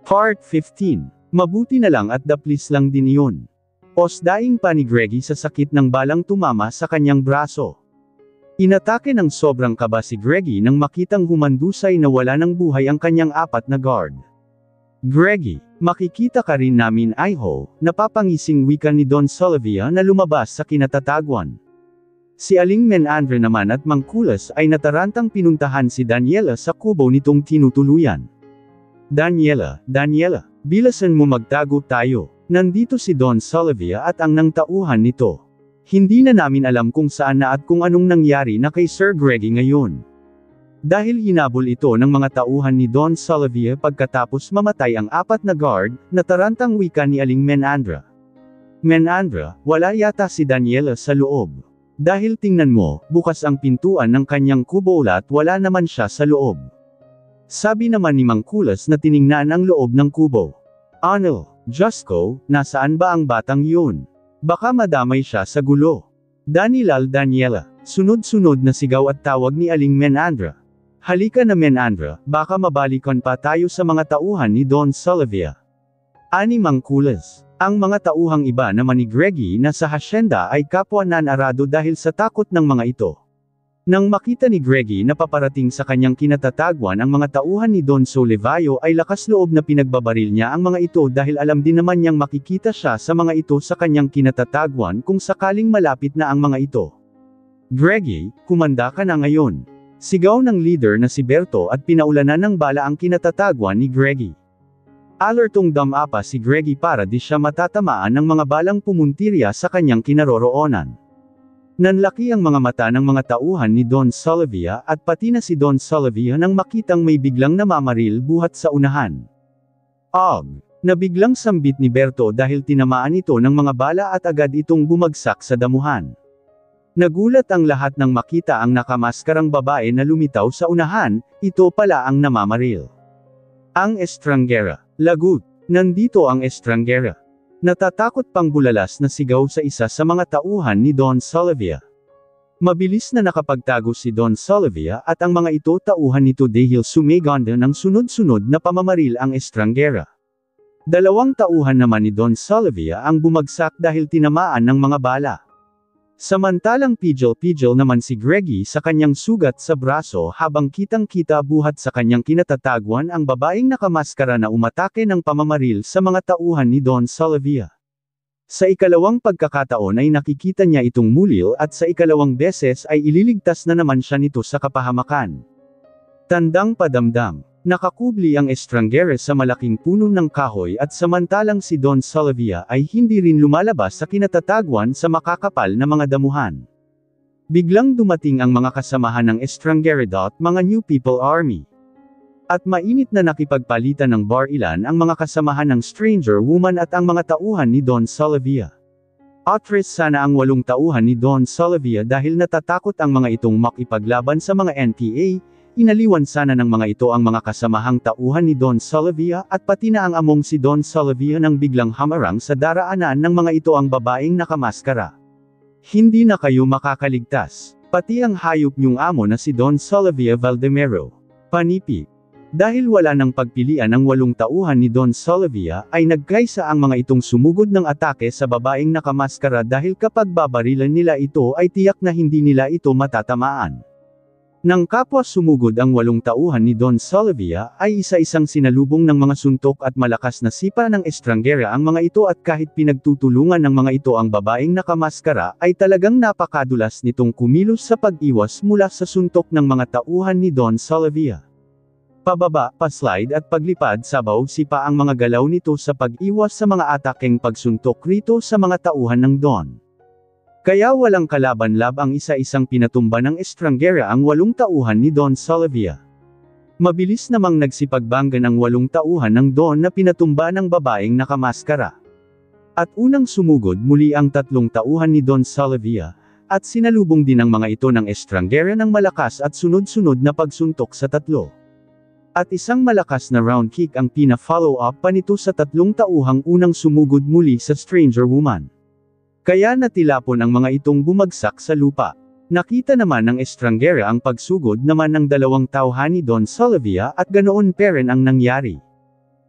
Part 15. Mabuti na lang at daplis lang din iyon. Osdaing pa ni Greggy sa sakit ng balang tumama sa kanyang braso. Inatake ng sobrang kaba si Greggy nang makitang humandusay na wala ng buhay ang kanyang apat na guard. Greggy, makikita ka rin namin Iho, napapangising wika ni Don Solivia na lumabas sa kinatataguan. Si Aling Menandra naman at Mang Kulas ay natarantang pinuntahan si Daniela sa kubo nitong tinutuluyan. Daniela, bilasan mo magtago tayo. Nandito si Don Solivia at ang nang tauhan nito. Hindi na namin alam kung saan na at kung anong nangyari na kay Sir Greggy ngayon. Dahil hinabol ito ng mga tauhan ni Don Solivia pagkatapos mamatay ang apat na guard, natarantang wika ni Aling Menandra. Menandra, wala yata si Daniela sa loob. Dahil tingnan mo, bukas ang pintuan ng kanyang kubo at wala naman siya sa loob. Sabi naman ni Mang Kulas na tiningnan ang loob ng kubo. Ano, Jusko, nasaan ba ang batang yun? Baka madamay siya sa gulo. Daniela, sunod-sunod na sigaw at tawag ni Aling Menandra. Halika na Menandra, baka mabalikan pa tayo sa mga tauhan ni Don Solivia. Ani Mang Kulas. Ang mga tauhang iba naman ni Greggy na sa hasyenda ay kapwa nanarado dahil sa takot ng mga ito. Nang makita ni Greggy na paparating sa kanyang kinatataguan ang mga tauhan ni Don Solivio ay lakas loob na pinagbabaril niya ang mga ito dahil alam din naman niyang makikita siya sa mga ito sa kanyang kinatataguan kung sakaling malapit na ang mga ito. Greggy, kumanda ka na ngayon. Sigaw ng leader na si Berto at pinaulanan ng bala ang kinatataguan ni Greggy. Alertong damapa si Greggy para di siya matatamaan ng mga balang pumuntirya sa kanyang kinaroroonan. Nanlaki ang mga mata ng mga tauhan ni Don Solivia at pati na si Don Solivia nang makitang may biglang namamaril buhat sa unahan. Nabiglang sambit ni Berto dahil tinamaan ito ng mga bala at agad itong bumagsak sa damuhan. Nagulat ang lahat nang makita ang nakamaskarang babae na lumitaw sa unahan, ito pala ang namamaril. Ang estranggera. Lagot. Nandito ang estranggera. Natatakot pang bulalas na sigaw sa isa sa mga tauhan ni Don Solivia. Mabilis na nakapagtago si Don Solivia at ang mga ito tauhan nito dahil sumiganda ng sunod-sunod na pamamaril ang estranggera. Dalawang tauhan naman ni Don Solivia ang bumagsak dahil tinamaan ng mga bala. Samantalang pidgel naman si Greggy sa kanyang sugat sa braso habang kitang-kita buhat sa kanyang kinatataguan ang babaeng nakamaskara na umatake ng pamamaril sa mga tauhan ni Don Solivia. Sa ikalawang pagkakataon ay nakikita niya itong mulil at sa ikalawang beses ay ililigtas na naman siya nito sa kapahamakan. Tandang padamdam. Nakakubli ang estranggera sa malaking puno ng kahoy at samantalang si Don Solivia ay hindi rin lumalabas sa kinatataguan sa makakapal na mga damuhan. Biglang dumating ang mga kasamahan ng estranggera mga New People Army. At mainit na nakipagpalitan ng bar-ilan ang mga kasamahan ng Stranger Woman at ang mga tauhan ni Don Solivia. Atres sana ang 8 tauhan ni Don Solivia dahil natatakot ang mga itong makipaglaban sa mga NPA. Inaliwan sana ng mga ito ang mga kasamahang tauhan ni Don Solivia at pati na ang among si Don Solivia nang biglang hamarang sa daraanan ng mga ito ang babaeng nakamaskara. Hindi na kayo makakaligtas. Pati ang hayop niyong amo na si Don Solivia Valdemero. Panipi. Dahil wala nang pagpilian ang 8 tauhan ni Don Solivia ay nagkaisa ang mga itong sumugod ng atake sa babaeng nakamaskara dahil kapag babarilan nila ito ay tiyak na hindi nila ito matatamaan. Nang kapwa sumugod ang 8 tauhan ni Don Solivia, ay isa-isang sinalubong ng mga suntok at malakas na sipa ng estranggera ang mga ito at kahit pinagtutulungan ng mga ito ang babaeng nakamaskara, ay talagang napakadulas nitong kumilos sa pag-iwas mula sa suntok ng mga tauhan ni Don Solivia. Pababa, paslide at paglipad sabaw sipa ang mga galaw nito sa pag-iwas sa mga atakeng pagsuntok rito sa mga tauhan ng Don. Kaya walang kalaban-lab ang isa-isang pinatumba ng estranggera ang 8 tauhan ni Don Solivia. Mabilis namang nagsipagbangga ng 8 tauhan ng Don na pinatumba ng babaeng nakamaskara. At unang sumugod muli ang 3 tauhan ni Don Solivia, at sinalubong din ang mga ito ng estranggera ng malakas at sunod-sunod na pagsuntok sa 3. At isang malakas na round kick ang pina-follow up pa nito sa 3 tauhang unang sumugod muli sa Stranger Woman. Kaya natilapon ang mga itong bumagsak sa lupa. Nakita naman ng estranggera ang pagsugod naman ng 2 tauhan ni Don Solivia at ganoon pa rin ang nangyari.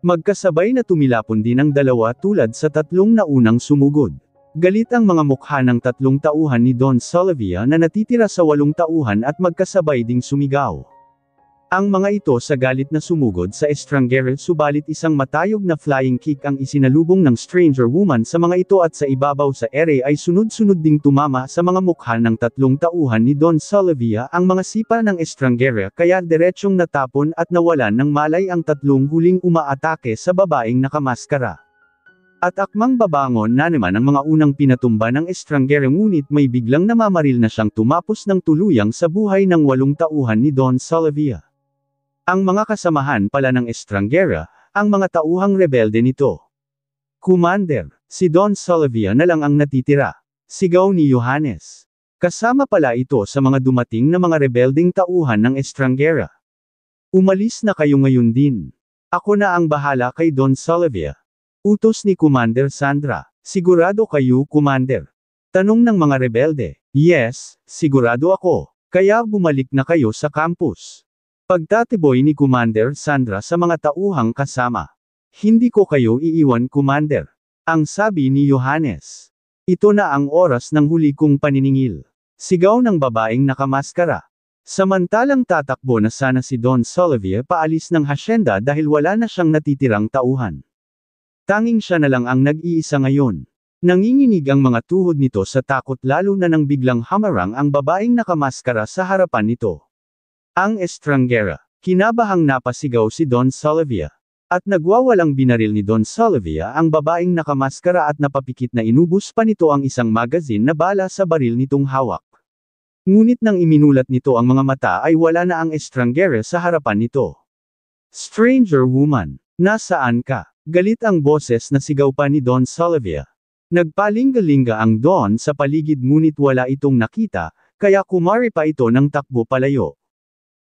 Magkasabay na tumilapon din ang dalawa tulad sa tatlong naunang sumugod. Galit ang mga mukha ng tatlong tauhan ni Don Solivia na natitira sa 8 tauhan at magkasabay ding sumigaw. Ang mga ito sa galit na sumugod sa estranghero subalit isang matayog na flying kick ang isinalubong ng stranger woman sa mga ito at sa ibabaw sa ere ay sunod-sunod ding tumama sa mga mukha ng tatlong tauhan ni Don Solivia ang mga sipa ng estranghera kaya diretsyong natapon at nawalan ng malay ang tatlong huling umaatake sa babaeng nakamaskara. At akmang babangon na naman ang mga unang pinatumba ng estranghero ngunit may biglang namamaril na siyang tumapos ng tuluyang sa buhay ng 8 tauhan ni Don Solivia. Ang mga kasamahan pala ng estranghera, ang mga tauhang rebelde nito. Commander, si Don Solivia na lang ang natitira. Sigaw ni Johannes. Kasama pala ito sa mga dumating na mga rebeldeng tauhan ng estranghera. Umalis na kayo ngayon din. Ako na ang bahala kay Don Solivia. Utos ni Commander Sandra. Sigurado kayo, Commander? Tanong ng mga rebelde. Yes, sigurado ako. Kaya bumalik na kayo sa campus. Pagtatiboy ni Commander Sandra sa mga tauhang kasama. Hindi ko kayo iiwan, Commander. Ang sabi ni Johannes. Ito na ang oras ng huli kong paniningil. Sigaw ng babaeng nakamaskara. Samantalang tatakbo na sana si Don Solivia paalis ng hasyenda dahil wala na siyang natitirang tauhan. Tanging siya na lang ang nag-iisa ngayon. Nanginginig ang mga tuhod nito sa takot lalo na nang biglang hamarang ang babaeng nakamaskara sa harapan nito. Ang estranghera. Kinabahang napasigaw si Don Solivia. At nagwawalang binaril ni Don Solivia ang babaeng nakamaskara at napapikit na inubos pa nito ang isang magazine na bala sa baril nitong hawak. Ngunit nang iminulat nito ang mga mata ay wala na ang estranghera sa harapan nito. Stranger woman, nasaan ka? Galit ang boses na sigaw pa ni Don Solivia. Nagpalingalinga ang Don sa paligid ngunit wala itong nakita, kaya kumari pa ito ng takbo palayo.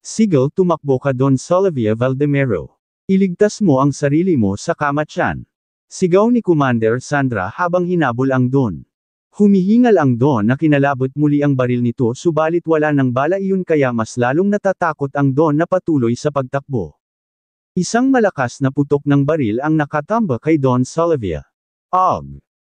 Sigal tumakbo ka Don Solivia Valdemero. Iligtas mo ang sarili mo sa kamatyan. Sigaw ni Commander Sandra habang hinabol ang Don. Humihingal ang Don na kinalabot muli ang baril nito subalit wala ng bala iyon kaya mas lalong natatakot ang Don na patuloy sa pagtakbo. Isang malakas na putok ng baril ang nakatamba kay Don Solivia.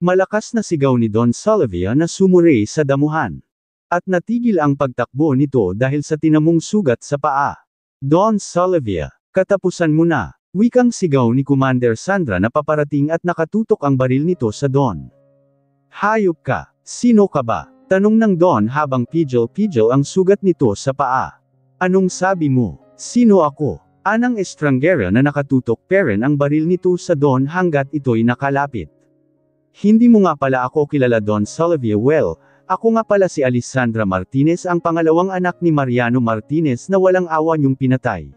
Malakas na sigaw ni Don Solivia na sumuri sa damuhan. At natigil ang pagtakbo nito dahil sa tinamong sugat sa paa. Don Solivia, katapusan mo na, wikang sigaw ni Commander Sandra na paparating at nakatutok ang baril nito sa Don. Hayop ka, sino ka ba? Tanong ng Don habang pidgel-pidgel ang sugat nito sa paa. Anong sabi mo? Sino ako? Anang estranghera na nakatutok peren ang baril nito sa Don hanggat ito'y nakalapit. Hindi mo nga pala ako kilala Don Solivia well. Ako nga pala si Alessandra Martinez ang pangalawang anak ni Mariano Martinez na walang awa niyong pinatay.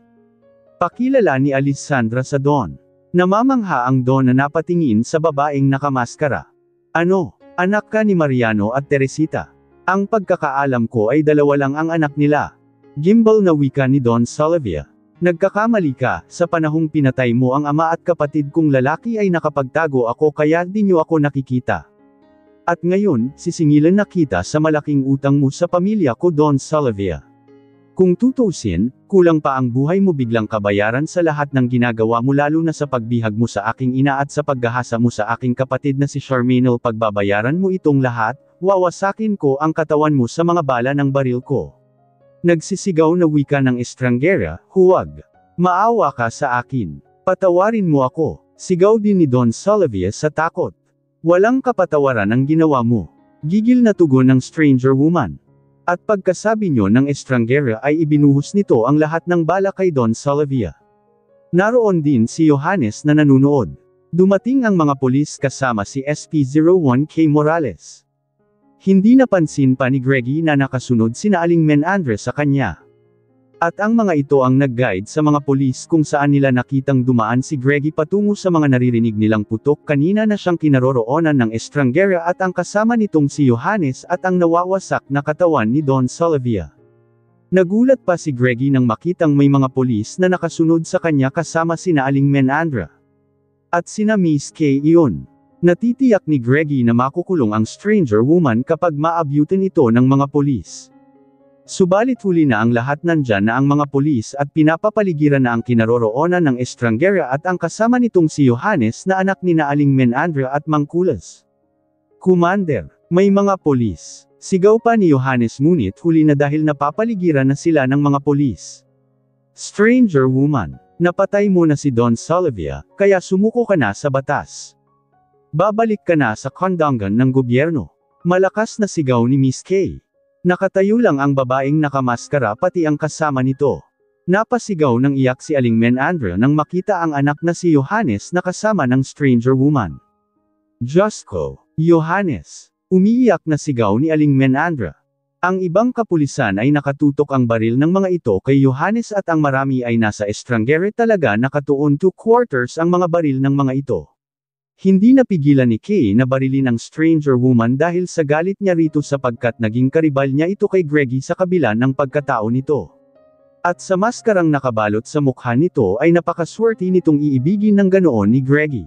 Pakilala ni Alessandra sa Don. Namamangha ang Don na napatingin sa babaeng nakamaskara. Ano, anak ka ni Mariano at Teresita? Ang pagkakaalam ko ay dalawa lang ang anak nila. Gimbal na wika ni Don Solivia. Nagkakamali ka, sa panahong pinatay mo ang ama at kapatid kong lalaki ay nakapagtago ako kaya di niyo ako nakikita. At ngayon, sisingilan na kita sa malaking utang mo sa pamilya ko Don Solivia. Kung tutuusin, kulang pa ang buhay mo biglang kabayaran sa lahat ng ginagawa mo lalo na sa pagbihag mo sa aking ina at sa paggahasa mo sa aking kapatid na si Charmaine pagbabayaran mo itong lahat, wawasakin ko ang katawan mo sa mga bala ng baril ko. Nagsisigaw na wika ng estranghera, huwag. Maawa ka sa akin. Patawarin mo ako. Sigaw din ni Don Solivia sa takot. Walang kapatawaran ang ginawa mo. Gigil na tugon ng stranger woman. At pagkasabi nyo ng estranghera ay ibinuhos nito ang lahat ng bala kay Don Solivia. Naroon din si Johannes na nanunood. Dumating ang mga pulis kasama si SP01K Morales. Hindi napansin pa ni Greggy na nakasunod sina Aling Menandre sa kanya. At ang mga ito ang nag-guide sa mga pulis kung saan nila nakitang dumaan si Greggy patungo sa mga naririnig nilang putok kanina na siyang kinaroroonan ng estranghera at ang kasama nitong si Johannes at ang nawawasak na katawan ni Don Solivia. Nagulat pa si Greggy nang makitang may mga pulis na nakasunod sa kanya kasama sina Aling Menandra. At sina Miss K iyon. Natitiyak ni Greggy na makukulong ang stranger woman kapag maabutan ito ng mga pulis. Subalit huli na ang lahat, nandyan na ang mga pulis at pinapapaligiran na ang kinaroroonan ng estranghera at ang kasama nitong si Johannes na anak ni na Aling Menandra at Mangkulas. Commander, may mga pulis. Sigaw pa ni Johannes, ngunit huli na dahil napapaligiran na sila ng mga pulis. Stranger woman, napatay mo na si Don Salvia, kaya sumuko ka na sa batas. Babalik ka na sa kondangan ng gobyerno. Malakas na sigaw ni Miss Kay. Nakatayo lang ang babaeng nakamaskara pati ang kasama nito. Napasigaw ng iyak si Aling Menandra nang makita ang anak na si Johannes na kasama ng stranger woman. Diyos ko, Johannes! Umiiyak na sigaw ni Aling Menandra. Ang ibang kapulisan ay nakatutok ang baril ng mga ito kay Johannes at ang marami ay nasa estranghera talaga, nakatuon 2 quarters ang mga baril ng mga ito. Hindi napigilan ni Kay na barilin ang stranger woman dahil sa galit niya rito sapagkat naging karibal niya ito kay Greggy sa kabila ng pagkatao nito. At sa maskarang nakabalot sa mukha nito ay napakaswerte nitong iibigin ng ganoon ni Greggy.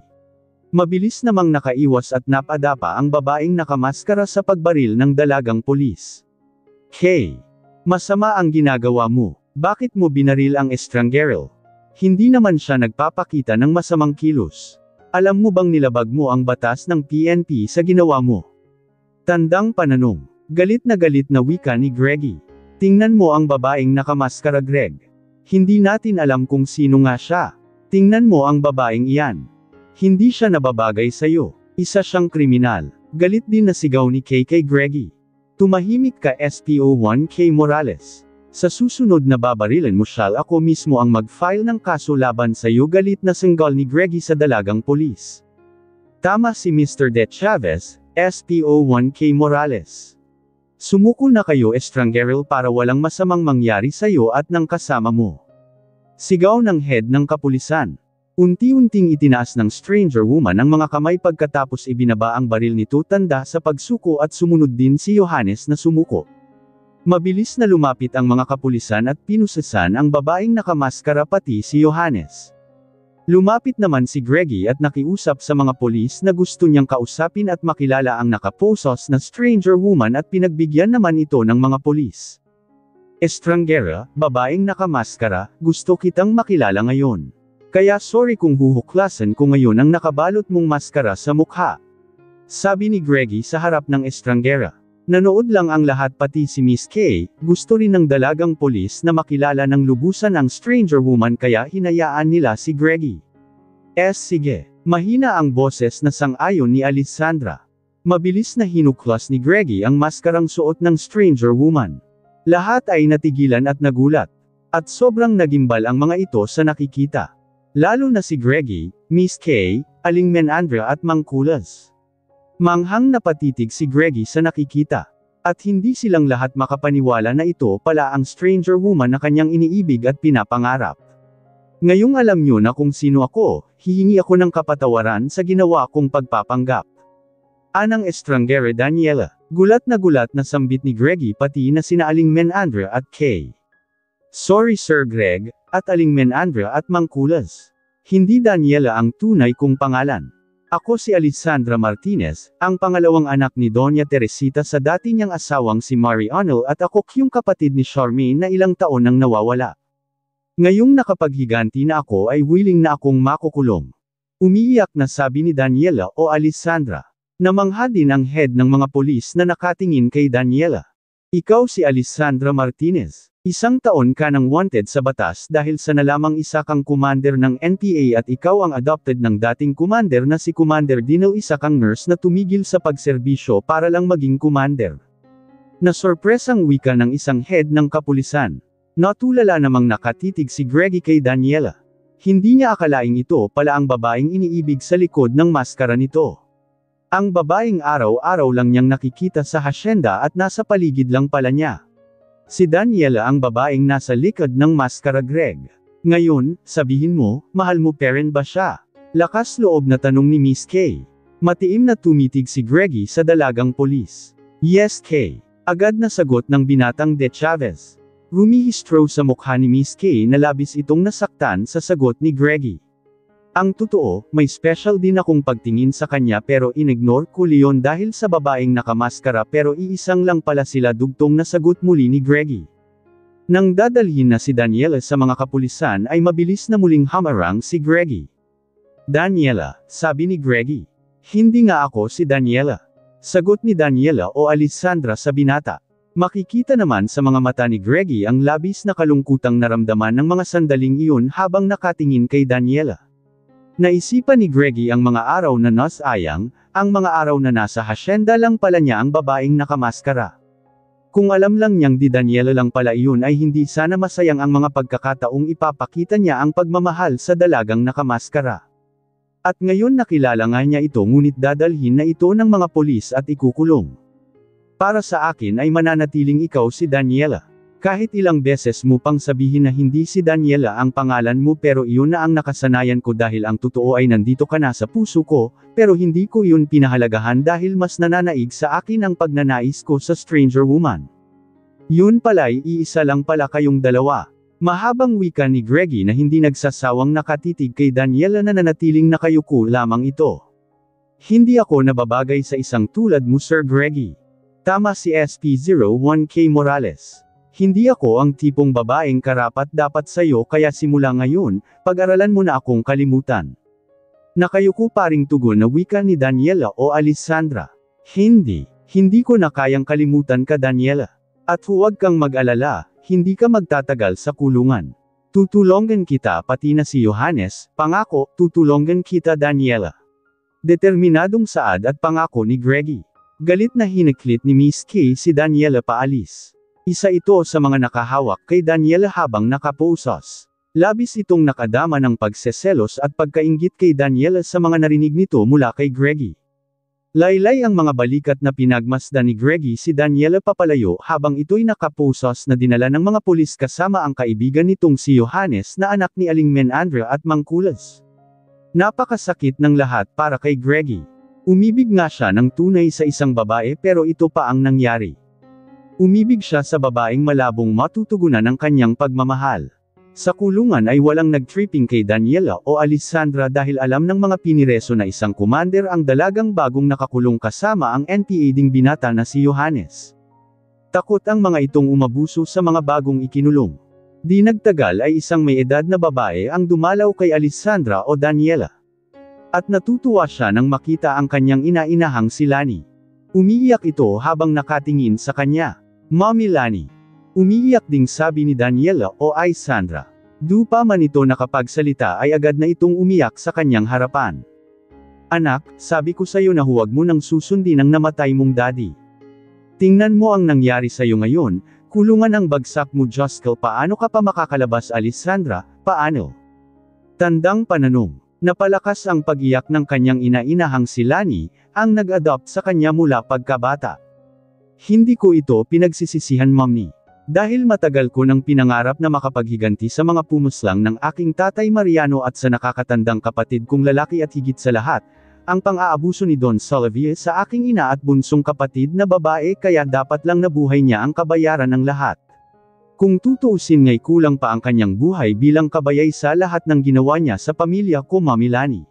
Mabilis namang nakaiwas at napadapa ang babaeng nakamaskara sa pagbaril ng dalagang pulis. Kay, masama ang ginagawa mo. Bakit mo binaril ang estranghero? Hindi naman siya nagpapakita ng masamang kilos. Alam mo bang nilabag mo ang batas ng PNP sa ginawa mo? Tandang pananong. Galit na wika ni Greggy. Tingnan mo ang babaeng nakamaskara, Greg. Hindi natin alam kung sino nga siya. Tingnan mo ang babaeng iyan. Hindi siya nababagay sa'yo. Isa siyang kriminal. Galit din na sigaw ni Kay kay Greggy. Tumahimik ka, SPO1 Kay Morales. Sa susunod na babarilan mo siya, ako mismo ang mag-file ng kaso laban sa iyo, galit na singgal ni Greggy sa dalagang pulis. Tama si Mr. De Chavez, SPO1 Kay Morales. Sumuko na kayo, estranghero, para walang masamang mangyari sa iyo at ng kasama mo. Sigaw ng head ng kapulisan. Unti-unting itinaas ng stranger woman ang mga kamay pagkatapos ibinaba ang baril nito, tanda sa pagsuko, at sumunod din si Johannes na sumuko. Mabilis na lumapit ang mga kapulisan at pinusasan ang babaeng nakamaskara pati si Johannes. Lumapit naman si Greggy at nakiusap sa mga pulis na gusto niyang kausapin at makilala ang nakaposos na stranger woman at pinagbigyan naman ito ng mga pulis. Estranghera, babaeng nakamaskara, gusto kitang makilala ngayon. Kaya sorry kung huhuklasan ko ngayon ang nakabalot mong maskara sa mukha. Sabi ni Greggy sa harap ng estranghera. Nanood lang ang lahat, pati si Miss Kay. Gusto rin ng dalagang pulis na makilala ng lubusan ang stranger woman kaya hinayaan nila si Greggy. Sige. Mahina ang boses na sang-ayon ni Alessandra. Mabilis na hinuklas ni Greggy ang maskarang suot ng stranger woman. Lahat ay natigilan at nagulat. At sobrang nagimbal ang mga ito sa nakikita. Lalo na si Greggy, Miss Kay, Aling Menandra at Mangkulas. Manghang napatitig si Greggy sa nakikita. At hindi silang lahat makapaniwala na ito pala ang stranger woman na kanyang iniibig at pinapangarap. Ngayong alam nyo na kung sino ako, hihingi ako ng kapatawaran sa ginawa kong pagpapanggap. Anang estranghera Daniela. Gulat na sambit ni Greggy pati na sina Aling Menandra at Kay. Sorry Sir Greg, at Aling Menandra at Mangkulas. Hindi Daniela ang tunay kong pangalan. Ako si Alessandra Martinez, ang pangalawang anak ni Doña Teresita sa dati niyang asawang si Mariano, at ako yung kapatid ni Charmaine na ilang taon nang nawawala. Ngayong nakapaghiganti na ako ay willing na akong makukulong. Umiiyak na sabi ni Daniela o Alessandra. Namangha din ang head ng mga pulis na nakatingin kay Daniela. Ikaw si Alessandra Martinez. Isang taon ka nang wanted sa batas dahil sa nalamang isa kang commander ng NPA at ikaw ang adopted ng dating commander na si Commander Dino, isa kang nurse na tumigil sa pagserbisyo para lang maging commander. Nasorpresang wika ng isang head ng kapulisan. Natulala namang nakatitig si Greggy kay Daniela. Hindi niya akalaing ito pala ang babaeng iniibig sa likod ng maskara nito. Ang babaeng araw-araw lang niyang nakikita sa hasyenda at nasa paligid lang pala niya. Si Daniela ang babaeng nasa likod ng maskara, Greg. Ngayon, sabihin mo, mahal mo pa rin ba siya? Lakas loob na tanong ni Miss Kay. Matiim na tumitig si Greggy sa dalagang pulis. Yes Kay. Agad na sagot ng binatang De Chavez. Rumihistro sa mukha ni Miss Kay na labis itong nasaktan sa sagot ni Greggy. Ang totoo, may special din akong pagtingin sa kanya pero inignore ko leon dahil sa babaeng nakamaskara, pero iisang lang pala sila, dugtong na sagot muli ni Greggy. Nang dadalhin na si Daniela sa mga kapulisan ay mabilis na muling hamarang si Greggy. Daniela, sabi ni Greggy. Hindi nga ako si Daniela. Sagot ni Daniela o Alessandra sa binata. Makikita naman sa mga mata ni Greggy ang labis na kalungkutang naramdaman ng mga sandaling iyon habang nakatingin kay Daniela. Naisipan ni Greggy ang mga araw na nasayang, ang mga araw na nasa hasyenda lang pala niya ang babaeng nakamaskara. Kung alam lang niyang di Daniela lang pala iyon ay hindi sana masayang ang mga pagkakataong ipapakita niya ang pagmamahal sa dalagang nakamaskara. At ngayon nakilala nga niya ito ngunit dadalhin na ito ng mga polis at ikukulong. Para sa akin ay mananatiling ikaw si Daniela. Kahit ilang beses mo pang sabihin na hindi si Daniela ang pangalan mo pero iyon na ang nakasanayan ko dahil ang totoo ay nandito ka na sa puso ko, pero hindi ko iyon pinahalagahan dahil mas nananaig sa akin ang pagnanais ko sa stranger woman. Yun pala'y iisa lang pala kayong dalawa. Mahabang wika ni Greggy na hindi nagsasawang nakatitig kay Daniela na nanatiling nakayuko lamang ito. Hindi ako nababagay sa isang tulad mo Sir Greggy. Tama si SP01K Morales. Hindi ako ang tipong babaeng karapat-dapat sa'yo kaya simula ngayon, pag-aralan mo na akong kalimutan. Nakayuko paring tugon na wika ni Daniela o Alessandra. Hindi ko na kayang kalimutan ka Daniela. At huwag kang mag-alala, hindi ka magtatagal sa kulungan. Tutulungan kita pati na si Johannes, pangako, tutulungan kita Daniela. Determinadong saad at pangako ni Greggy. Galit na hiniklit ni Miss K si Daniela paalis. Isa ito sa mga nakahawak kay Daniela habang nakaposas. Labis itong nakadama ng pagseselos at pagkainggit kay Daniela sa mga narinig nito mula kay Greggy. Laylay ang mga balikat na pinagmasdan ni Greggy si Daniela papalayo habang ito'y nakaposas na dinala ng mga pulis kasama ang kaibigan nitong si Johannes na anak ni Aling Menandra at Mangkulas. Napakasakit ng lahat para kay Greggy. Umibig nga siya ng tunay sa isang babae pero ito pa ang nangyari. Umibig siya sa babaeng malabong matutugunan ang kanyang pagmamahal. Sa kulungan ay walang nag-tripping kay Daniela o Alessandra dahil alam ng mga pinireso na isang commander ang dalagang bagong nakakulong kasama ang NPA ding binata na si Johannes. Takot ang mga itong umabuso sa mga bagong ikinulong. Di nagtagal ay isang may edad na babae ang dumalaw kay Alessandra o Daniela. At natutuwa siya nang makita ang kanyang ina-inahang si Lani. Umiiyak ito habang nakatingin sa kanya. Mommy Lani. Umiiyak ding sabi ni Daniela o Alessandra. Du pa man ito nakapagsalita ay agad na itong umiyak sa kanyang harapan. Anak, sabi ko sa'yo na huwag mo nang susundin ang namatay mong daddy. Tingnan mo ang nangyari sa'yo ngayon, kulungan ang bagsak mo Joskel paano ka pa makakalabas Alessandra, paano? Tandang pananong. Napalakas ang pag-iyak ng kanyang ina-inahang si Lani, ang nag-adopt sa kanya mula pagkabata. Hindi ko ito pinagsisisihan mommy. Dahil matagal ko nang pinangarap na makapaghiganti sa mga pumuslang ng aking tatay Mariano at sa nakakatandang kapatid kong lalaki at higit sa lahat, ang pang-aabuso ni Don Solivia sa aking ina at bunsong kapatid na babae kaya dapat lang nabuhay niya ang kabayaran ng lahat. Kung tutuusin nga'y kulang pa ang kanyang buhay bilang kabayay sa lahat ng ginawa niya sa pamilya ko Mami Lani.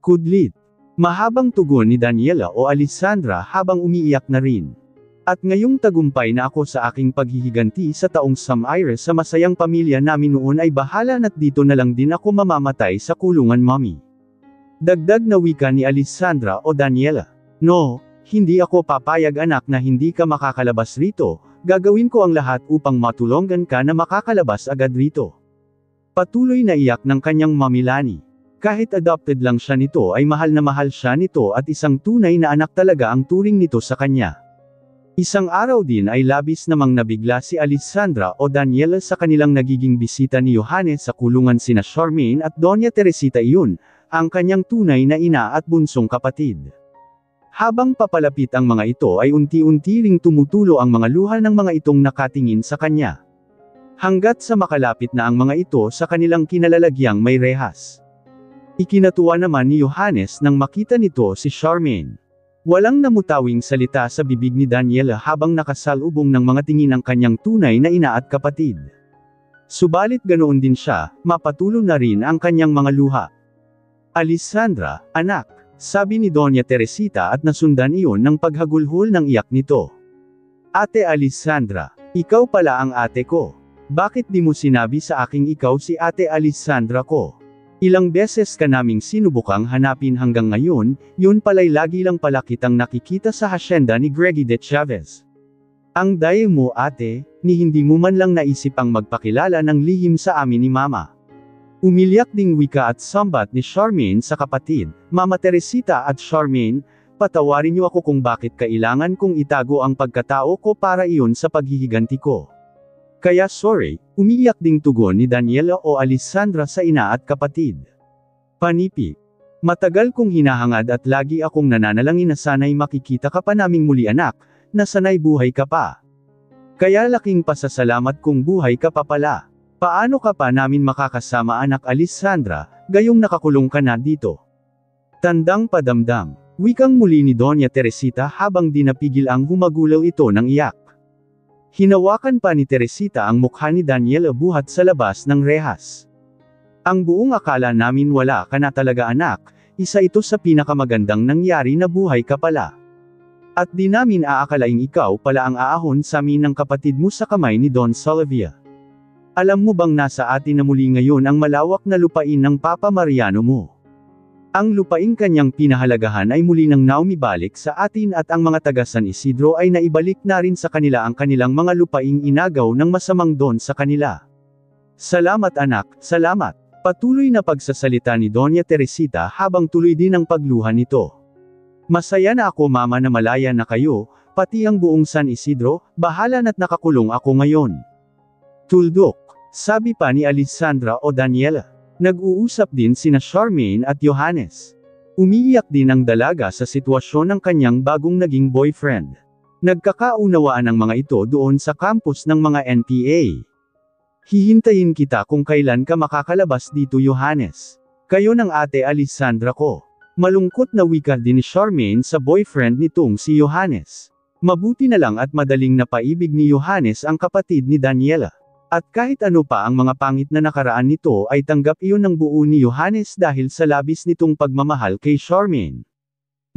Kudlit. Mahabang tugon ni Daniela o Alessandra habang umiiyak na rin. At ngayong tagumpay na ako sa aking paghihiganti sa taong Samire sa masayang pamilya namin noon ay bahala na't dito na lang din ako mamamatay sa kulungan Mami. Dagdag na wika ni Alessandra o Daniela. No, hindi ako papayag anak na hindi ka makakalabas rito. Gagawin ko ang lahat upang matulungan ka na makakalabas agad rito. Patuloy na iyak ng kanyang Mami Lani. Kahit adopted lang siya nito ay mahal na mahal siya nito at isang tunay na anak talaga ang turing nito sa kanya. Isang araw din ay labis namang nabigla si Alessandra o Daniela sa kanilang nagiging bisita ni Johannes sa kulungan sina Charmaine at Doña Teresita iyon, ang kanyang tunay na ina at bunsong kapatid. Habang papalapit ang mga ito ay unti-unti ring tumutulo ang mga luha ng mga itong nakatingin sa kanya. Hanggat sa makalapit na ang mga ito sa kanilang kinalalagyang may rehas. Ikinatuwa naman ni Johannes nang makita nito si Charmaine. Walang namutawing salita sa bibig ni Daniela habang nakasalubong ng mga tingin ang kanyang tunay na ina at kapatid. Subalit ganoon din siya, mapatulo na rin ang kanyang mga luha. Alessandra, anak. Sabi ni Doña Teresita at nasundan iyon ng paghagulhol ng iyak nito. Ate Alessandra, ikaw pala ang ate ko. Bakit di mo sinabi sa aking ikaw si Ate Alessandra ko? Ilang beses ka naming sinubukang hanapin hanggang ngayon, yun pala'y lagi lang pala kitang nakikita sa hasyenda ni Greggy de Chavez. Ang daya mo ate, ni hindi mo man lang naisip ang magpakilala ng lihim sa amin ni Mama. Umiyak ding wika at sambat ni Charmaine sa kapatid, Mama Teresita at Charmaine, patawarin niyo ako kung bakit kailangan kong itago ang pagkatao ko para iyon sa paghihiganti ko. Kaya sorry, umiyak ding tugon ni Daniela o Alessandra sa ina at kapatid. Panipi. Matagal kong hinahangad at lagi akong nananalangin na sana'y makikita ka pa naming muli anak, na sana'y buhay ka pa. Kaya laking pasasalamat kung buhay ka pa pala. Paano ka pa namin makakasama anak Alessandra, gayong nakakulong ka na dito? Tandang padamdam. Wikang muli ni Doña Teresita habang dinapigil ang humagulaw ito ng iyak. Hinawakan pa ni Teresita ang mukha ni Daniela buhat sa labas ng rehas. Ang buong akala namin wala ka na talaga anak, isa ito sa pinakamagandang nangyari na buhay ka pala. At di namin aakalaing ikaw pala ang aahon sa amin ng kapatid mo sa kamay ni Don Salvia. Alam mo bang nasa atin na muli ngayon ang malawak na lupain ng Papa Mariano mo? Ang lupaing kanyang pinahalagahan ay muli nang naumibalik sa atin at ang mga taga San Isidro ay naibalik na rin sa kanila ang kanilang mga lupaing inagaw ng masamang don sa kanila. Salamat anak, salamat. Patuloy na pagsasalita ni Doña Teresita habang tuloy din ang pagluha nito. Masaya na ako mama na malaya na kayo, pati ang buong San Isidro, bahala na't nakakulong ako ngayon. Tuldok, sabi pa ni Alessandra o Daniela. Nag-uusap din sina Charmaine at Johannes. Umiiyak din ang dalaga sa sitwasyon ng kanyang bagong naging boyfriend. Nagkakaunawaan ang mga ito doon sa campus ng mga NPA. Hihintayin kita kung kailan ka makakalabas dito Johannes. Kayo ng ate Alessandra ko. Malungkot na wika din ni Charmaine sa boyfriend nitong si Johannes. Mabuti na lang at madaling napaibig ni Johannes ang kapatid ni Daniela. At kahit ano pa ang mga pangit na nakaraan nito ay tanggap iyon ng buo ni Johannes dahil sa labis nitong pagmamahal kay Charmaine.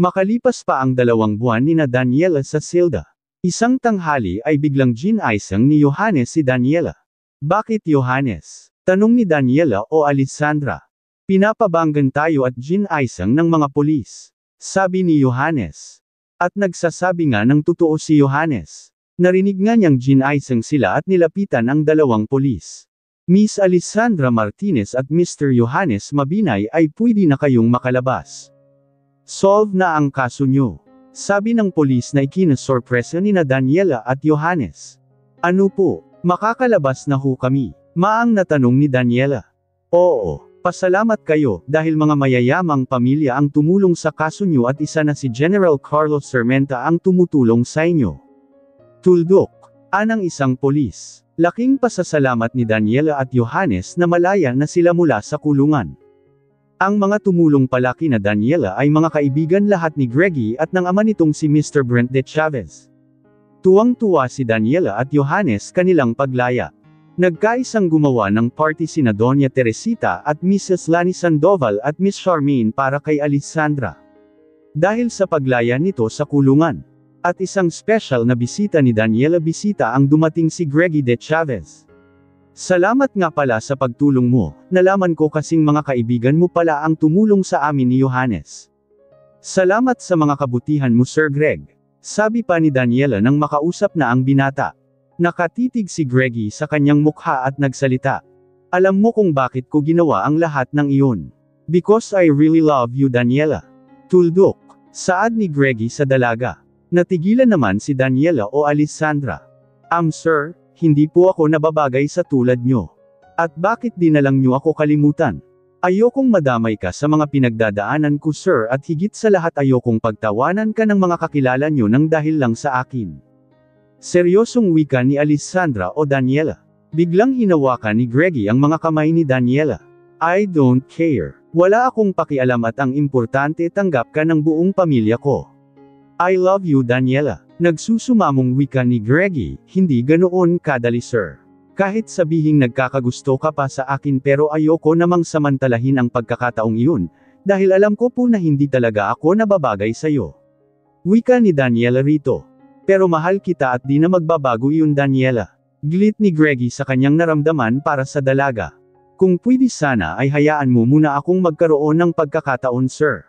Makalipas pa ang 2 buwan ni na Daniela sa Silda. Isang tanghali ay biglang ginaisang ni Johannes si Daniela. Bakit Johannes? Tanong ni Daniela o Alessandra. Pinapabanggan tayo at ginaisang ng mga pulis. Sabi ni Johannes. At nagsasabi nga ng totoo si Johannes. Narinig nga niyang ginaisang sila at nilapitan ang 2 pulis. Miss Alessandra Martinez at Mr. Johannes Mabinay ay pwede na kayong makalabas. Solve na ang kaso nyo. Sabi ng pulis na ikinasorpresa ni na Daniela at Johannes. Ano po, makakalabas na ho kami? Maang natanong ni Daniela. Oo, pasalamat kayo dahil mga mayayamang pamilya ang tumulong sa kaso nyo at isa na si General Carlos Sermenta ang tumutulong sa inyo. Tuldok. Anang isang polis. Laking pasasalamat ni Daniela at Johannes na malaya na sila mula sa kulungan. Ang mga tumulong pala kina Daniela ay mga kaibigan lahat ni Greggy at ng ama nitong si Mr. Brent de Chavez. Tuwang-tuwa si Daniela at Johannes kanilang paglaya. Nagkaisang gumawa ng party sina Doña Teresita at Mrs. Lani Sandoval at Miss Charmaine para kay Alessandra. Dahil sa paglaya nito sa kulungan. At isang special na bisita ni Daniela bisita ang dumating si Greggy de Chavez. Salamat nga pala sa pagtulong mo, nalaman ko kasing mga kaibigan mo pala ang tumulong sa amin ni Johannes. Salamat sa mga kabutihan mo Sir Greg. Sabi pa ni Daniela nang makausap na ang binata. Nakatitig si Greggy sa kanyang mukha at nagsalita. Alam mo kung bakit ko ginawa ang lahat ng iyon. Because I really love you Daniela. Tuldok. Saad ni Greggy sa dalaga. Natigilan naman si Daniela o Alessandra. Sir, hindi po ako nababagay sa tulad nyo. At bakit di na lang nyo ako kalimutan? Ayokong madamay ka sa mga pinagdadaanan ko sir at higit sa lahat ayokong pagtawanan ka ng mga kakilala nyo nang dahil lang sa akin. Seryosong wika ni Alessandra o Daniela. Biglang hinawakan ni Greggy ang mga kamay ni Daniela. I don't care. Wala akong pakialam at ang importante tanggap ka ng buong pamilya ko. I love you Daniela. Nagsusumamong wika ni Greggy, hindi ganoon kadali sir. Kahit sabihing nagkakagusto ka pa sa akin pero ayoko namang samantalahin ang pagkakataong iyon, dahil alam ko po na hindi talaga ako nababagay sa'yo. Wika ni Daniela rito. Pero mahal kita at di na magbabago iyon Daniela. Gilit ni Greggy sa kanyang naramdaman para sa dalaga. Kung pwede sana ay hayaan mo muna akong magkaroon ng pagkakataon sir.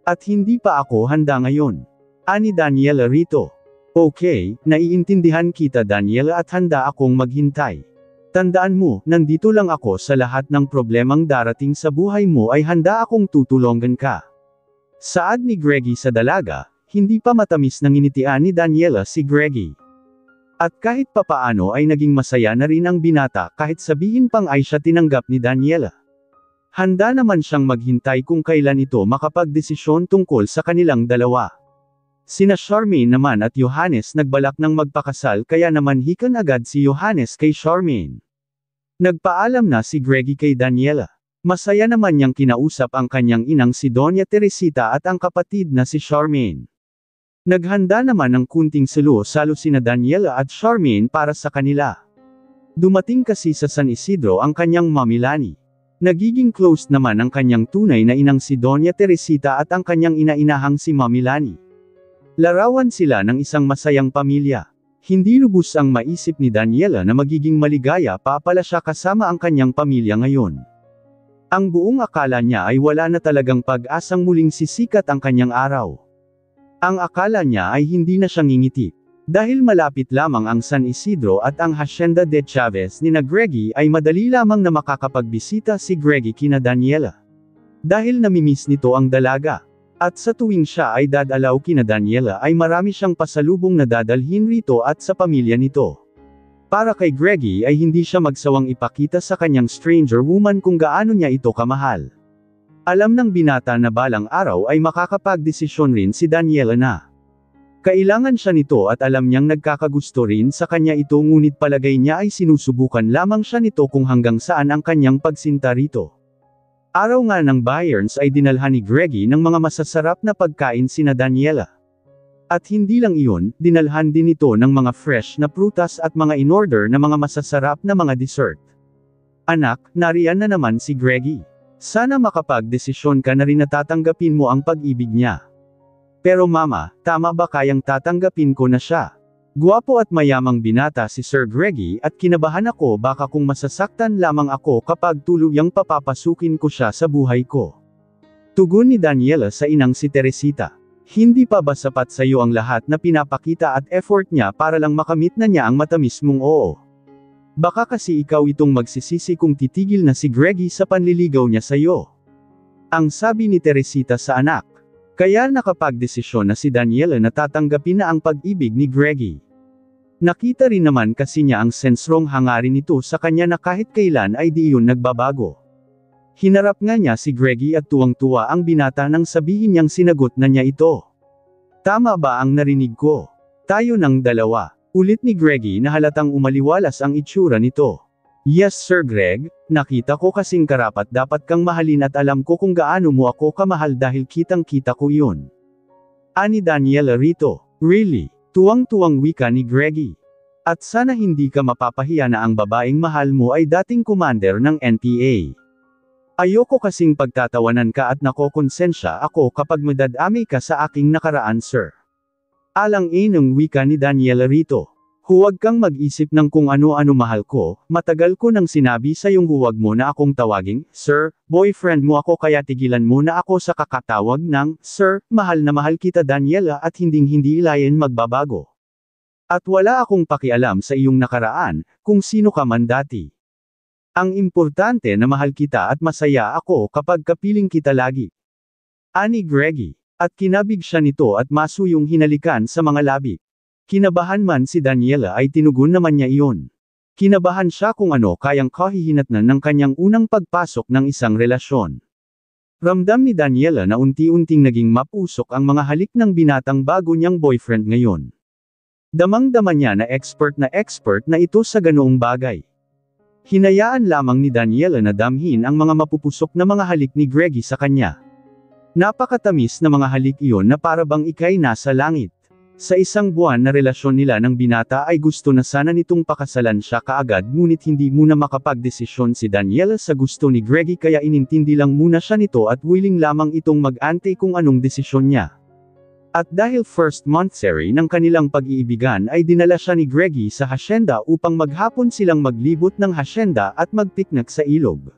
At hindi pa ako handa ngayon. Ani Daniela rito. Okay, naiintindihan kita Daniela at handa akong maghintay. Tandaan mo, nandito lang ako sa lahat ng problemang darating sa buhay mo ay handa akong tutulungan ka. Saad ni Greggy sa dalaga, hindi pa matamis nang initian ni Daniela si Greggy. At kahit papaano ay naging masaya na rin ang binata kahit sabihin pang ay siya tinanggap ni Daniela. Handa naman siyang maghintay kung kailan ito makapagdesisyon tungkol sa kanilang dalawa. Sina Charmaine naman at Johannes nagbalak ng magpakasal kaya naman hikan agad si Johannes kay Charmaine. Nagpaalam na si Greggy kay Daniela. Masaya naman niyang kinausap ang kanyang inang si Doña Teresita at ang kapatid na si Charmaine. Naghanda naman ng kunting salo-salo sina Daniela at Charmaine para sa kanila. Dumating kasi sa San Isidro ang kanyang Mami Lani. Nagiging close naman ang kanyang tunay na inang si Doña Teresita at ang kanyang ina-inahang si Mami Lani. Larawan sila ng isang masayang pamilya. Hindi lubos ang maisip ni Daniela na magiging maligaya pa pala siya kasama ang kanyang pamilya ngayon. Ang buong akala niya ay wala na talagang pag-asang muling sisikat ang kanyang araw. Ang akala niya ay hindi na siya ngingiti. Dahil malapit lamang ang San Isidro at ang Hacienda de Chavez ni na Greggy ay madali lamang na makakapagbisita si Greggy kina Daniela. Dahil namimiss nito ang dalaga. At sa tuwing siya ay dadalaw kina Daniela ay marami siyang pasalubong na dadalhin rito at sa pamilya nito. Para kay Greggy ay hindi siya magsawang ipakita sa kanyang stranger woman kung gaano niya ito kamahal. Alam ng binata na balang araw ay makakapagdesisyon rin si Daniela na kailangan siya nito at alam niyang nagkakagusto rin sa kanya ito ngunit palagay niya ay sinusubukan lamang siya nito kung hanggang saan ang kanyang pagsinta rito. Araw nga ng Bayerns ay dinalhan ni Greggy ng mga masasarap na pagkain sina Daniela. At hindi lang iyon, dinalhan din ito ng mga fresh na prutas at mga in-order na mga masasarap na mga dessert. Anak, nariyan na naman si Greggy. Sana makapagdesisyon ka na rin na tatanggapin mo ang pag-ibig niya. Pero mama, tama ba kayang tatanggapin ko na siya? Guwapo at mayamang binata si Sir Greggy at kinabahan ako baka kung masasaktan lamang ako kapag tuluyang papapasukin ko siya sa buhay ko. Tugon ni Daniela sa inang si Teresita. Hindi pa ba sapat sa iyo ang lahat na pinapakita at effort niya para lang makamit na niya ang matamis mong oo? Baka kasi ikaw itong magsisisi kung titigil na si Greggy sa panliligaw niya sa iyo. Ang sabi ni Teresita sa anak. Kaya nakapagdesisyon na si Daniela na tatanggapin na ang pag-ibig ni Greggy. Nakita rin naman kasi niya ang sensrong hangarin nito sa kanya na kahit kailan ay di iyon nagbabago. Hinarap nga niya si Greggy at tuwang-tuwa ang binata nang sabihin niyang sinagot na niya ito. Tama ba ang narinig ko? Tayo ng dalawa. Ulit ni Greggy na halatang umaliwalas ang itsura nito. Yes Sir Greg, nakita ko kasing karapat dapat kang mahalin at alam ko kung gaano mo ako kamahal dahil kitang-kita ko yun. Ani Daniela rito. Really? Tuwang-tuwang wika ni Greggy. At sana hindi ka mapapahiya na ang babaeng mahal mo ay dating commander ng NPA. Ayoko kasing pagtatawanan ka at nakokonsensya ako kapag madadami ka sa aking nakaraan sir. Alang-inang wika ni Daniela rito. Huwag kang mag-isip ng kung ano-ano mahal ko, matagal ko nang sinabi sa iyong huwag mo na akong tawaging, sir, boyfriend mo ako kaya tigilan mo na ako sa kakatawag ng, sir, mahal na mahal kita Daniela at hinding-hindi ilayan magbabago. At wala akong pakialam sa iyong nakaraan, kung sino ka man dati. Ang importante na mahal kita at masaya ako kapag kapiling kita lagi. Ani Greggy. At kinabig siya nito at masuyong hinalikan sa mga labi. Kinabahan man si Daniela ay tinugon naman niya iyon. Kinabahan siya kung ano kayang kahihinatnan ng kanyang unang pagpasok ng isang relasyon. Ramdam ni Daniela na unti-unting naging mapusok ang mga halik ng binatang bago niyang boyfriend ngayon. Damang-dama niya na expert na ito sa ganoong bagay. Hinayaan lamang ni Daniela na damhin ang mga mapupusok na mga halik ni Greggy sa kanya. Napakatamis na mga halik iyon na para bang ika'y nasa langit. Sa isang buwan na relasyon nila ng binata ay gusto na sana nitong pakasalan siya kaagad ngunit hindi muna makapagdesisyon si Daniela sa gusto ni Greggy kaya inintindi lang muna siya nito at willing lamang itong mag-antay kung anong desisyon niya. At dahil first monthsary ng kanilang pag-iibigan ay dinala siya ni Greggy sa hasyenda upang maghapon silang maglibot ng hasyenda at magpiknik sa ilog.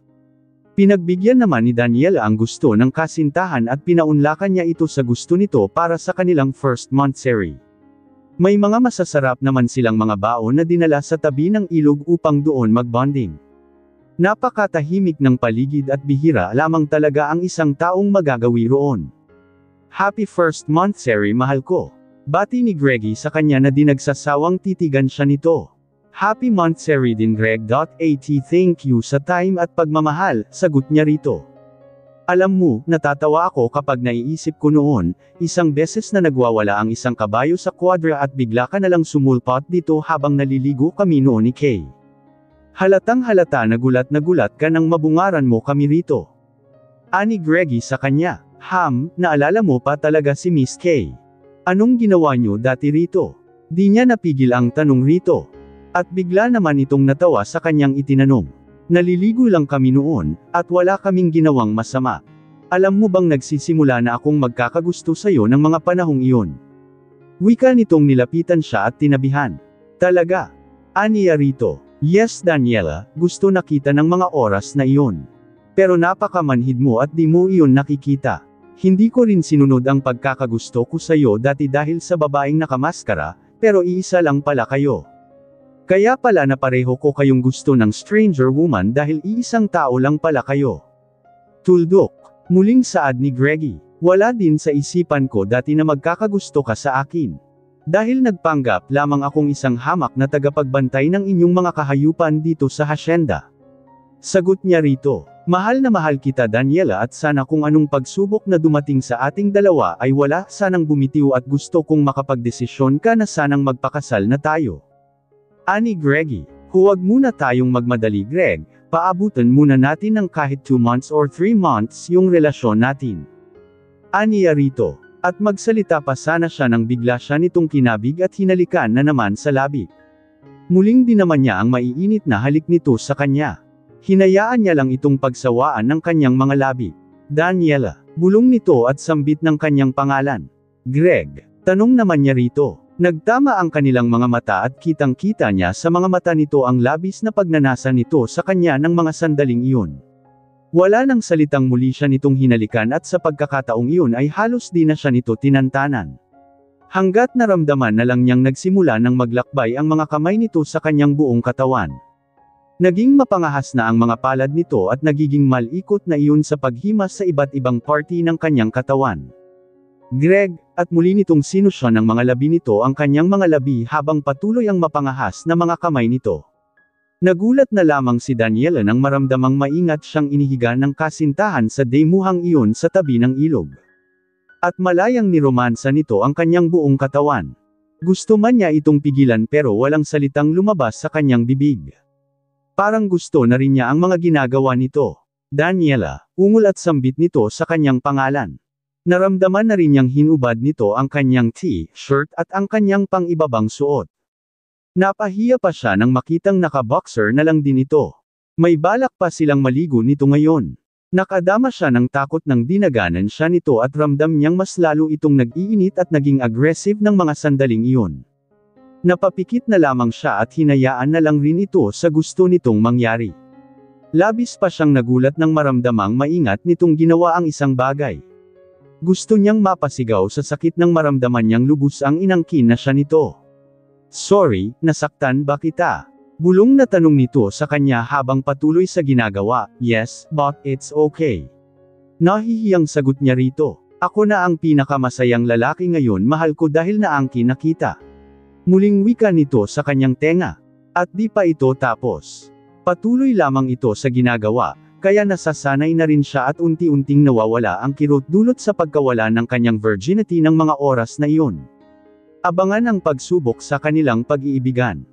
Pinagbigyan naman ni Daniela ang gusto ng kasintahan at pinaunlakan niya ito sa gusto nito para sa kanilang first monthsary. May mga masasarap naman silang mga baon na dinala sa tabi ng ilog upang doon magbonding. Napakatahimik ng paligid at bihira lamang talaga ang isang taong magagawi roon. Happy first monthsary mahal ko. Bati ni Greggy sa kanya na di nagsasawang titigan siya nito. Happy monthsary din Greg. At thank you sa time at pagmamahal, sagot niya rito. Alam mo, natatawa ako kapag naiisip ko noon, isang beses na nagwawala ang isang kabayo sa kwadra at bigla ka nalang sumulpot dito habang naliligo kami noon ni Kay. Halatang halata na gulat ka nang mabungaran mo kami rito. Ani Greggy sa kanya. Naalala mo pa talaga si Miss Kay. Anong ginawa niyo dati rito? Di niya napigil ang tanong rito. At bigla naman itong natawa sa kanyang itinanong. Naliligo lang kami noon, at wala kaming ginawang masama. Alam mo bang nagsisimula na akong magkakagusto sa'yo ng mga panahong iyon? Wika nitong nilapitan siya at tinabihan. Talaga? Aniya rito. Yes Daniela, gusto nakita ng mga oras na iyon. Pero napakamanhid mo at di mo iyon nakikita. Hindi ko rin sinunod ang pagkakagusto ko sa'yo dati dahil sa babaeng nakamaskara, pero iisa lang pala kayo. Kaya pala na pareho ko kayong gusto ng stranger woman dahil iisang tao lang pala kayo. Tuldok. Muling saad ni Greggy. Wala din sa isipan ko dati na magkakagusto ka sa akin. Dahil nagpanggap lamang akong isang hamak na tagapagbantay ng inyong mga kahayupan dito sa hasyenda. Sagot niya rito. Mahal na mahal kita Daniela at sana kung anong pagsubok na dumating sa ating dalawa ay wala sanang bumitiw at gusto kong makapagdesisyon ka na sanang magpakasal na tayo. Ani Greggy, huwag muna tayong magmadali Greg, paabutan muna natin ng kahit 2 months or 3 months yung relasyon natin. Aniya rito, at magsalita pa sana siya nang bigla siya nitong kinabig at hinalikan na naman sa labi. Muling din naman niya ang maiinit na halik nito sa kanya. Hinayaan niya lang itong pagsawaan ng kanyang mga labi. Daniela, bulong nito at sambit ng kanyang pangalan. Greg, tanong naman niya rito. Nagtama ang kanilang mga mata at kitang-kita niya sa mga mata nito ang labis na pagnanasa nito sa kanya ng mga sandaling iyon. Wala nang salitang muli siya nitong hinalikan at sa pagkakataong iyon ay halos di na siya nito tinantanan. Hanggat naramdaman na lang niyang nagsimula ng maglakbay ang mga kamay nito sa kanyang buong katawan. Naging mapangahas na ang mga palad nito at nagiging malikot na iyon sa paghimas sa iba't ibang party ng kanyang katawan. Greg, at muli nitong sinusyon ng mga labi nito ang kanyang mga labi habang patuloy ang mapangahas na mga kamay nito. Nagulat na lamang si Daniela nang maramdamang maingat siyang inihiga ng kasintahan sa demuhang iyon sa tabi ng ilog. At malayang niromansa nito ang kanyang buong katawan. Gusto man niya itong pigilan pero walang salitang lumabas sa kanyang bibig. Parang gusto na rin niya ang mga ginagawa nito. Daniela, ungol at sambit nito sa kanyang pangalan. Naramdaman na rin niyang hinubad nito ang kanyang t-shirt at ang kanyang pang-ibabang suot. Napahiya pa siya nang makitang naka-boxer na lang din ito. May balak pa silang maligo nito ngayon. Nakadama siya ng takot nang dinaganan siya nito at ramdam niyang mas lalo itong nag-iinit at naging aggressive ng mga sandaling iyon. Napapikit na lamang siya at hinayaan na lang rin ito sa gusto nitong mangyari. Labis pa siyang nagulat nang maramdamang maingat nitong ginawa ang isang bagay. Gusto niyang mapasigaw sa sakit nang maramdaman niyang lubos ang inangkin na siya nito. Sorry, nasaktan ba kita? Bulong na tanong nito sa kanya habang patuloy sa ginagawa. Yes, but it's okay. Nahihiyang sagot niya rito. Ako na ang pinakamasayang lalaki ngayon mahal ko dahil naangkin na kita. Muling wika nito sa kanyang tenga. At di pa ito tapos. Patuloy lamang ito sa ginagawa, kaya nasasanay na rin siya at unti-unting nawawala ang kirot dulot sa pagkawala ng kanyang virginity ng mga oras na iyon. Abangan ang pagsubok sa kanilang pag-iibigan.